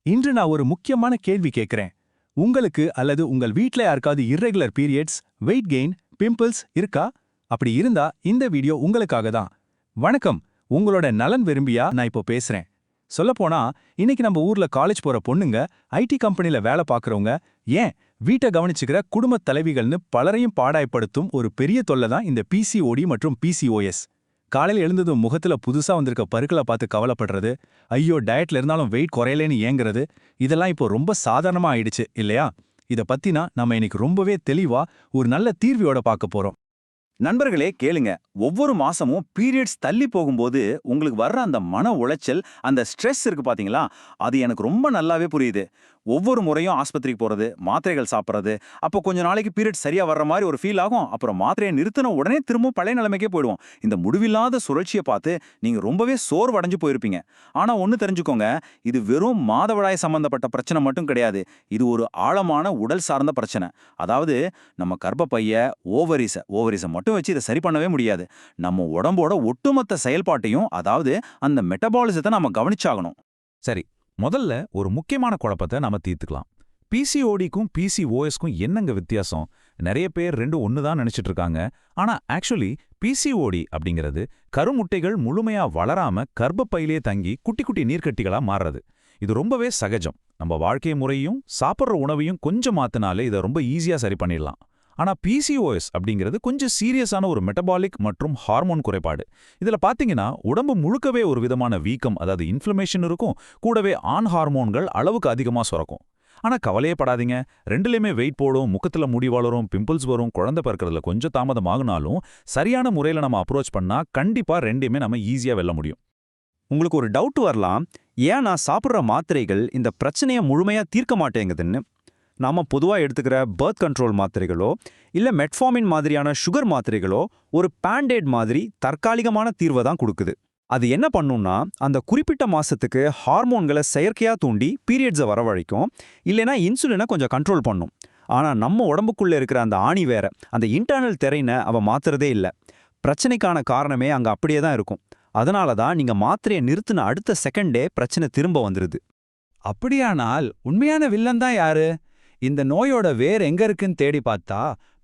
இன்று நான் ஒரு முக்கியமான கேள்வி கேட்கிறேன். உங்களுக்கு அல்லது உங்கள் வீட்ல யாருக்காவது irregular periods, weight gain, pimples இருக்கா? அப்படி இருந்தா இந்த வீடியோ உங்களுக்காக தான். வணக்கம், உங்களோட நலன் விரும்பியா நான் இப்போ பேசுறேன். சொல்லப்போனா, இன்னைக்கு நம்ம ஊர்ல காலேஜ் போற பொண்ணுங்க, ஐடி கம்பெனில வேலை பார்க்கறவங்க, ஏன் வீட்டை கவனிச்சுக்கிற குடும்பத் தலைவிகள்னு பலரையும் பாடாய்ப்படுத்தும் ஒரு பெரிய தொல்லை தான் இந்த பிசிஓடி மற்றும் பிசிஓஎஸ். காலையில் எழுந்ததும் முகத்துல புதுசா வந்திருக்க பருக்களை பார்த்து கவலைப்படுறது, ஐயோ டயட்ல இருந்தாலும் வெயிட் குறையலேன்னு ஏங்குறது, இதெல்லாம் இப்போ ரொம்ப சாதாரணமா ஆயிடுச்சு இல்லையா? இத பத்தினா நம்ம இன்னைக்கு ரொம்பவே தெளிவா ஒரு நல்ல தீர்வியோட பார்க்க போறோம். நண்பர்களே கேளுங்க. ஒவ்வொரு மாசமும் பீரியட்ஸ் தள்ளி போகும்போது உங்களுக்கு வர்ற அந்த மன உளைச்சல், அந்த ஸ்ட்ரெஸ் இருக்கு பாத்தீங்களா, அது எனக்கு ரொம்ப நல்லாவே புரியுது. ஒவ்வொரு முறையும் ஆஸ்பத்திரிக்கு போறது, மாத்திரைகள் சாப்பிட்றது, அப்போ கொஞ்ச நாளைக்கு பீரியட் சரியா வர்ற மாதிரி ஒரு ஃபீல் ஆகும். அப்புறம் மாத்திரையை நிறுத்தின உடனே திரும்ப பழைய நிலைமைக்கே போயிடுவோம். இந்த முடிவில்லாத சுழற்சியை பார்த்து நீங்க ரொம்பவே சோர்வடைஞ்சு போயிருப்பீங்க. ஆனா ஒன்னு தெரிஞ்சுக்கோங்க, இது வெறும் மாதவிடாய் சம்பந்தப்பட்ட பிரச்சனை மட்டும் கிடையாது. இது ஒரு ஆழமான உடல் சார்ந்த பிரச்சனை. அதாவது நம்ம கர்ப்பப்பைய, ஓவரிஸை மட்டும் வச்சு இதை சரி பண்ணவே முடியாது. நம்ம உடம்போட ஒட்டுமொத்த செயல்பாட்டையும், அதாவது அந்த மெட்டபாலிசத்தை நம்ம கவனிச்சாகணும். சரி, முதல்ல ஒரு முக்கியமான குழப்பத்தை நாம தீர்த்துக்கலாம். பிசிஓடிக்கும் பிசிஓஎஸ்க்கும் என்னங்க வித்தியாசம்? நிறைய பேர் ரெண்டும் ஒன்று தான் நினைச்சிட்டு இருக்காங்க. ஆனா ஆக்சுவலி பிசிஓடி அப்படிங்கிறது கருமுட்டைகள் முழுமையா வளராம கர்ப்பப்பையிலே தங்கி குட்டி குட்டி நீர்க்கட்டிகளா மாறுறது. இது ரொம்பவே சகஜம். நம்ம வாழ்க்கை முறையும் சாப்பிட்ற உணவையும் கொஞ்சம் மாத்தினாலே இதை ரொம்ப ஈஸியா சரி பண்ணிடலாம். ஆனா பிசிஓஎஸ் அப்படிங்கிறது கொஞ்சம் சீரியஸான ஒரு மெட்டபாலிக் மற்றும் ஹார்மோன் குறைபாடு. இதுல பாத்தீங்கன்னா உடம்பு முழுக்கவே ஒரு விதமான வீக்கம், அதாவது இன்ஃப்ளமேஷன் இருக்கும். கூடவே ஆண் ஹார்மோன்கள் அளவுக்கு அதிகமா சுரக்கும். ஆனா கவலையே படாதீங்க, ரெண்டுலயுமே வெயிட் போடும், முகத்துல முடி வளரும், பிம்பிள்ஸ் வரும், குழந்தை பிறக்கிறதுல கொஞ்சம் தாமதம் ஆகுனாலும் சரியான முறையில நம்ம அப்ரோச் பண்ணா கண்டிப்பா ரெண்டையுமே நம்ம ஈஸியா வெல்ல முடியும். உங்களுக்கு ஒரு டவுட் வரலாம், ஏன் நான் சாப்பிட்ற மாத்திரைகள் இந்த பிரச்சனையை முழுமையா தீர்க்க மாட்டேங்குதுன்னு. நாம பொதுவா எடுத்துக்கிற பர்த் கண்ட்ரோல் மாத்திரைகளோ இல்ல மெட்ஃபார்மின் மாதிரியான சுகர் மாத்திரைகளோ ஒரு பேண்டேட் மாதிரி தற்காலிகமான தீர்வை தான் கொடுக்குது. அது என்ன பண்ணும்னா, அந்த குறிப்பிட்ட மாசத்துக்கு ஹார்மோன்களை செயற்கையா தூண்டி பீரியட்ஸை வரவழைக்கும், இல்லைனா இன்சுலினை கொஞ்சம் கண்ட்ரோல் பண்ணும். ஆனா நம்ம உடம்புக்குள்ள இருக்கிற அந்த ஆணி வேற, அந்த இன்டர்னல் திரைனை அவ மாத்துறதே இல்லை. பிரச்சனைக்கான காரணமே அங்க அப்படியே தான் இருக்கும். அதனால தான் நீங்க மாத்திரையை நிறுத்தின அடுத்த செகண்டே பிரச்சனை திரும்ப வந்துருது. அப்படியானால் உண்மையான வில்லன் தான் யாரு? இந்த நோயோட வேர் எங்க இருக்குன்னு தேடி பார்த்தா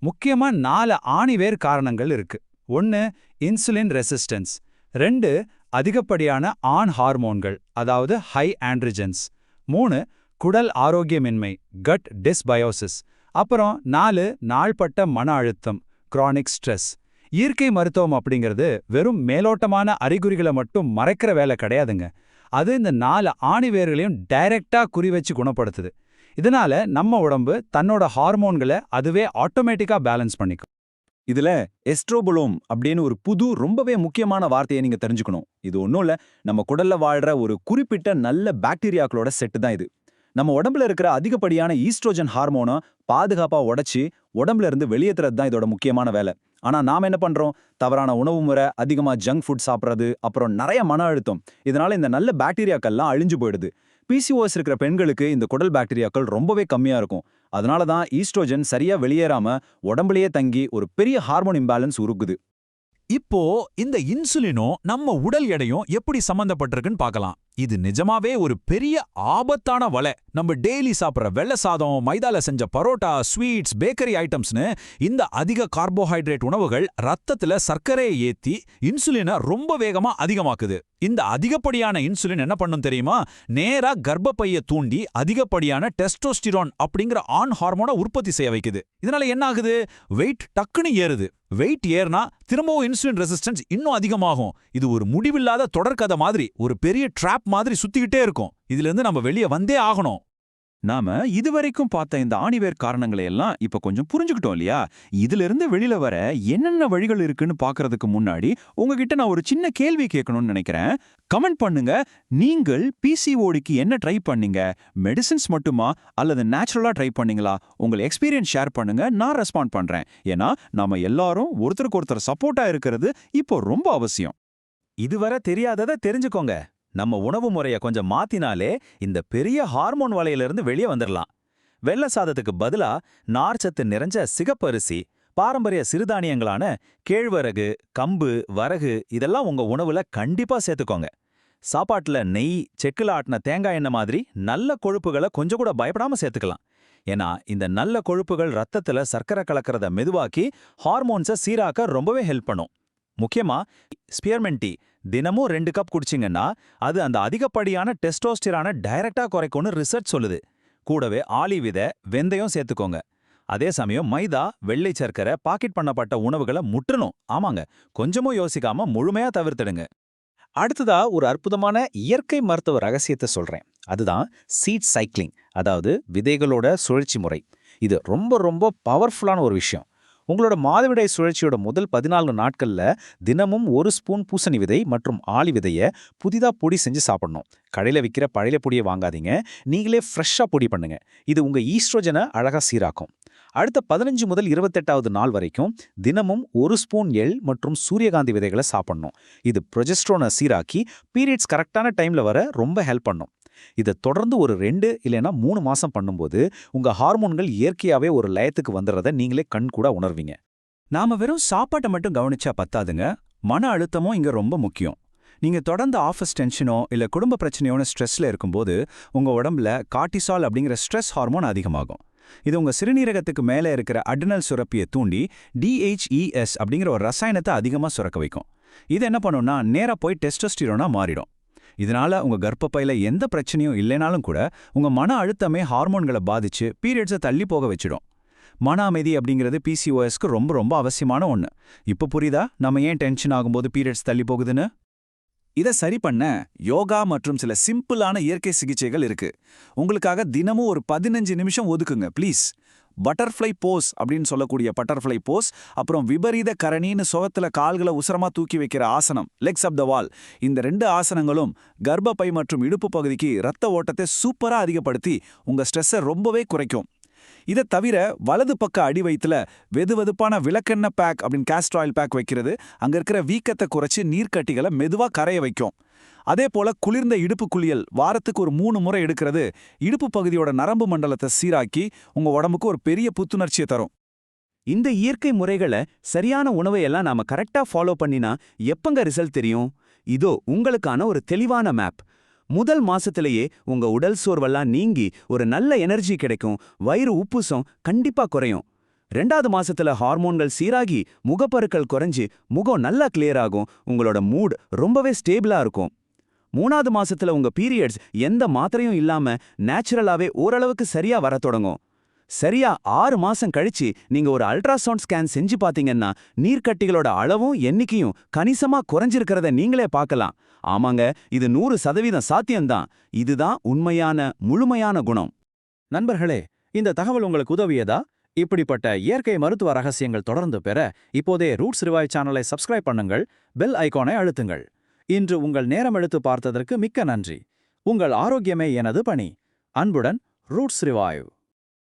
முக்கியமா 4 ஆணிவேர் காரணங்கள் இருக்கு. 1 இன்சுலின் ரெசிஸ்டன்ஸ், 2 அதிகப்படியான ஆண் ஹார்மோன்கள், அதாவது ஹை ஆண்ட்ரிஜன்ஸ், 3 குடல் ஆரோக்கியமின்மை, கட் டிஸ்பயோசிஸ், அப்புறம் 4 நாள்பட்ட மன அழுத்தம், கிரானிக் ஸ்ட்ரெஸ். இயற்கை மருத்துவம் அப்படிங்கிறது வெறும் மேலோட்டமான அறிகுறிகளை மட்டும் மறைக்கிற வேலை கிடையாதுங்க. அது இந்த 4 ஆணிவேர்களையும் டைரக்டா குறிவச்சு குணப்படுத்துது. இதனால நம்ம உடம்பு தன்னோட ஹார்மோன்களை அதுவே ஆட்டோமேட்டிக்கா பேலன்ஸ் பண்ணிக்கும். இதுல எஸ்ட்ரோபுலோம் அப்படின்னு ஒரு புது ரொம்பவே முக்கியமான வார்த்தையை நீங்க தெரிஞ்சுக்கணும். இது ஒன்றும் இல்ல, நம்ம குடல்ல வாழ்ற ஒரு குறிப்பிட்ட நல்ல பாக்டீரியாக்களோட செட்டு தான் இது. நம்ம உடம்புல இருக்கிற அதிகப்படியான ஈஸ்ட்ரோஜன் ஹார்மோனை பாதுகாப்பா உடைச்சு உடம்புல இருந்து வெளியேற்றுறது தான் இதோட முக்கியமான வேலை. ஆனா நாம என்ன பண்றோம்? தவறான உணவு முறை, அதிகமா ஜங்க் ஃபுட் சாப்பிட்றது, அப்புறம் நிறைய மன அழுத்தம், இதனால இந்த நல்ல பாக்டீரியாக்கள்லாம் அழிஞ்சு போயிடுது. பிசிஓஎஸ் இருக்கிற பெண்களுக்கு இந்த குடல் பாக்டீரியாக்கள் ரொம்பவே கம்மியா இருக்கும். அதனால தான் ஈஸ்ட்ரோஜன் சரியா வெளியேறாம உடம்புலயே தங்கி ஒரு பெரிய ஹார்மோன் இம்பேலன்ஸ் உருக்குது. இப்போ இந்த இன்சுலினும் நம்ம உடல் எடையும் எப்படி சம்பந்தப்பட்டிருக்குன்னு பார்க்கலாம். இது நிஜமாவே ஒரு பெரிய ஆபத்தான வலை. நம்ம டெய்லி சாப்பிட்ற வெள்ளை சாதம், மைதால செஞ்ச பரோட்டா, ஸ்வீட்ஸ், பேக்கரி ஐட்டம்ஸ்னு இந்த அதிக கார்போஹைட்ரேட் உணவுகள் ரத்தத்துல சர்க்கரையை ஏத்தி இன்சுலினை ரொம்ப வேகமா அதிகமாக்குது. இந்த அதிகப்படியான இன்சுலின் என்ன பண்ணும் தெரியுமா? நேரா கர்ப்பப்பையை தூண்டி அதிகப்படியான டெஸ்டோஸ்டிரான் அப்படிங்கிற ஆண் ஹார்மோனை உற்பத்தி செய்ய வைக்குது. இதனால என்ன ஆகுது? வெயிட் டக்குன்னு ஏறுது. வெயிட் ஏறினா திரும்பவும் இன்சுலின் ரெசிஸ்டன்ஸ் இன்னும் அதிகமாகும். இது ஒரு முடிவில்லாத தொடர்கதை மாதிரி, ஒரு பெரிய ட்ராப் மாதிரி சுத்திக்கிட்டே இருக்கும். இதுல இருந்து நம்ம வெளியே வந்தே ஆகணும். நாம இதுவரைக்கும் பார்த்த இந்த ஆணிவேர் காரணங்களை எல்லாம் இப்ப கொஞ்சம் புரிஞ்சுக்கிட்டோம் இல்லையா? இதுல இருந்து வெளியில வர என்னென்ன வழிகள் இருக்குன்னு பாக்குறதுக்கு முன்னாடி உங்ககிட்ட நான் ஒரு சின்ன கேள்வி கேட்கணும்னு நினைக்கிறேன். கமெண்ட் பண்ணுங்க. நீங்கள் பிசிஓடிக்கு என்ன ட்ரை பண்ணீங்க? மெடிசின்ஸ் மட்டுமா அல்லது நேச்சுரலா ட்ரை பண்ணீங்களா? உங்கள் எக்ஸ்பீரியன்ஸ் ஷேர் பண்ணுங்க, நான் ரெஸ்பாண்ட் பண்றேன். ஏன்னா நாம எல்லாரும் ஒருத்தருக்கு ஒருத்தர் சப்போர்ட்டா இருக்கிறது இப்போ ரொம்ப அவசியம். இதுவரை தெரியாததை தெரிஞ்சுக்கோங்க. நம்ம உணவு முறைய கொஞ்சம் மாத்தினாலே இந்த பெரிய ஹார்மோன் வலையிலிருந்து வெளியே வந்துடலாம். வெள்ளை சாதத்துக்கு பதிலா நார்ச்சத்து நிறைஞ்ச சிகப்பரிசி, பாரம்பரிய சிறுதானியங்களான கேழ்வரகு, கம்பு, வரகு இதெல்லாம் உங்க உணவுல கண்டிப்பா சேர்த்துக்கோங்க. சாப்பாட்டுல நெய், செக்குல ஆட்டின தேங்காய் எண்ணெய் மாதிரி நல்ல கொழுப்புகளை கொஞ்சம் கூட பயப்படாம சேர்த்துக்கலாம். ஏன்னா இந்த நல்ல கொழுப்புகள் ரத்தத்துல சர்க்கரை கலக்கிறத மெதுவாக்கி ஹார்மோன்ஸை சீராக்க ரொம்பவே ஹெல்ப் பண்ணும். முக்கியமா ஸ்பியர்மென்ட் டீ தினமும் 2 கப் குடிச்சிங்கன்னா அது அந்த அதிகப்படியான டெஸ்டோஸ்டிரானை டைரக்டா குறைக்கும்னு ரிசர்ச் சொல்லுது. கூடவே ஆளி விதை, வெந்தயம் சேர்த்துக்கோங்க. அதே சமயம் மைதா, வெள்ளை சர்க்கரை, பாக்கெட் பண்ணப்பட்ட உணவுகளை முற்றணும். ஆமாங்க, கொஞ்சமும் யோசிக்காம முழுமையா தவிர்த்திடுங்க. அடுத்ததா ஒரு அற்புதமான இயற்கை மருத்துவ ரகசியத்தை சொல்றேன். அதுதான் சீட் சைக்கிளிங், அதாவது விதைகளோட சுழற்சி முறை. இது ரொம்ப ரொம்ப பவர்ஃபுல்லான ஒரு விஷயம். உங்களோட மாதவிடாய் சுழற்சியோட முதல் 14 நாட்கள்ல தினமும் 1 ஸ்பூன் பூசணி விதை மற்றும் ஆளி விதைய புதிதா பொடி செஞ்சு சாப்பிடணும். கடையில விற்கிற பழைய பொடியை வாங்காதீங்க, நீங்களே ஃப்ரெஷ்ஷா பொடி பண்ணுங்க. இது உங்க ஈஸ்ட்ரோஜனை அழகா சீராக்கும். அடுத்த 15 முதல் 28வது நாள் வரைக்கும் தினமும் 1 ஸ்பூன் எள் மற்றும் சூரியகாந்தி விதைகளை சாப்பிடணும். இது ப்ரொஜெஸ்ட்ரோனை சீராக்கி பீரியட்ஸ் கரெக்டான டைம்ல வர ரொம்ப ஹெல்ப் பண்ணும். இதை தொடர்ந்து ஒரு 2 இல்லைன்னா 3 மாசம் பண்ணும்போது உங்க ஹார்மோன்கள் இயற்கையாவே ஒரு லயத்துக்கு வந்துடுறத நீங்களே கண் கூட உணர்வீங்க. நாம வெறும் சாப்பாட்டை மட்டும் கவனிச்சா பத்தாதுங்க, மன அழுத்தமும் இங்க ரொம்ப முக்கியம். நீங்க தொடர்ந்து ஆஃபீஸ் டென்ஷனோ இல்ல குடும்ப பிரச்சனையோட ஸ்ட்ரெஸ்ல இருக்கும்போது உங்க உடம்புல கார்டிசால் அப்படிங்கிற ஸ்ட்ரெஸ் ஹார்மோன் அதிகமாகும். இது உங்க சிறுநீரகத்துக்கு மேலே இருக்கிற அட்ரினல் சுரப்பியை தூண்டி DHES அப்படிங்கிற ஒரு ரசாயனத்தை அதிகமாக சுரக்க வைக்கும். இது என்ன பண்ணும்னா நேரா போய் டெஸ்டோஸ்டிரோனா மாறிடும். இதனால உங்க கர்ப்பப்பையில எந்த பிரச்சனையும் இல்லைனாலும் கூட உங்க மன அழுத்தமே ஹார்மோன்களை பாதிச்சு பீரியட்ஸை தள்ளி போக வச்சிடும். மன அமைதி அப்படிங்கிறது PCOSக்கு ரொம்ப ரொம்ப அவசியமான ஒன்று. இப்போ புரியுதா நம்ம ஏன் டென்ஷன் ஆகும்போது பீரியட்ஸ் தள்ளி போகுதுன்னு? இதை சரி பண்ண யோகா மற்றும் சில சிம்பிளான இயற்கை சிகிச்சைகள் இருக்கு. உங்களுக்காக தினமும் ஒரு 15 நிமிஷம் ஒதுக்குங்க ப்ளீஸ். பட்டர்ஃப்ளை போஸ் அப்படின்னு சொல்லக்கூடிய பட்டர்ஃப்ளை போஸ், அப்புறம் விபரீத கரணின்னு சுகத்துல கால்களை உசரமா தூக்கி வைக்கிற ஆசனம், லெக்ஸ் அப் த வால். இந்த 2 ஆசனங்களும் கர்ப்பப்பை மற்றும் இடுப்பு பகுதிக்கு ரத்த ஓட்டத்தை சூப்பரா அதிகப்படுத்தி உங்க ஸ்ட்ரெஸ்ஸை ரொம்பவே குறைக்கும். இதை தவிர வலது பக்க அடி வயித்துல வெதுவெதுப்பான விளக்கெண்ணெய் பேக் அப்படின்னு கேஸ்டர் ஆயில் பேக் வைக்கிறது அங்க இருக்கிற வீக்கத்தை குறைச்சி நீர்க்கட்டிகளை மெதுவா கரைய வைக்கும். அதே போல குளிர்ந்த இடுப்பு குளியல் வாரத்துக்கு ஒரு 3 முறை எடுக்கிறது இடுப்பு பகுதியோட நரம்பு மண்டலத்தை சீராக்கி உங்க உடம்புக்கு ஒரு பெரிய புத்துணர்ச்சியை தரும். இந்த இயற்கை முறைகளை, சரியான உணவையெல்லாம் நாம கரெக்டா ஃபாலோ பண்ணினா எப்பங்க ரிசல்ட் தெரியும்? இதோ உங்களுக்கான ஒரு தெளிவான மேப். முதல் மாசத்திலேயே உங்க உடல் சோர்வெல்லாம் நீங்கி ஒரு நல்ல எனர்ஜி கிடைக்கும், வயிறு உப்புசம் கண்டிப்பா குறையும். 2வது மாசத்துல ஹார்மோன்கள் சீராகி முகப்பருக்கள் குறைஞ்சு முகம் நல்லா கிளியர் ஆகும், உங்களோட மூட் ரொம்பவே ஸ்டேபிளா இருக்கும். 3வது மாசத்துல உங்க பீரியட்ஸ் எந்த மாத்திரையும் இல்லாம நேச்சுரலாவே ஓரளவுக்கு சரியா வர தொடங்கும். சரியா 6 மாசம் கழிச்சு நீங்க ஒரு அல்ட்ராசவுண்ட் ஸ்கேன் செஞ்சு பாத்தீங்கன்னா நீர்க்கட்டிகளோட அளவும் எண்ணிக்கையும் கணிசமா குறைஞ்சிருக்கிறத நீங்களே பார்க்கலாம். ஆமாங்க, இது 100% சாத்தியம்தான். இதுதான் உண்மையான முழுமையான குணம். நண்பர்களே, இந்த தகவல் உங்களுக்கு உதவியதா? இப்படிப்பட்ட இயற்கை மருத்துவ ரகசியங்கள் தொடர்ந்து பெற இப்போதே ரூட்ஸ் ரிவைவ் சேனலை சப்ஸ்கிரைப் பண்ணுங்கள், பெல் ஐகானை அழுத்துங்கள். இன்று உங்கள் நேரம் எடுத்து பார்த்ததற்கு மிக்க நன்றி. உங்கள் ஆரோக்கியமே எனது பணி. அன்புடன், ரூட்ஸ் ரிவைவ்.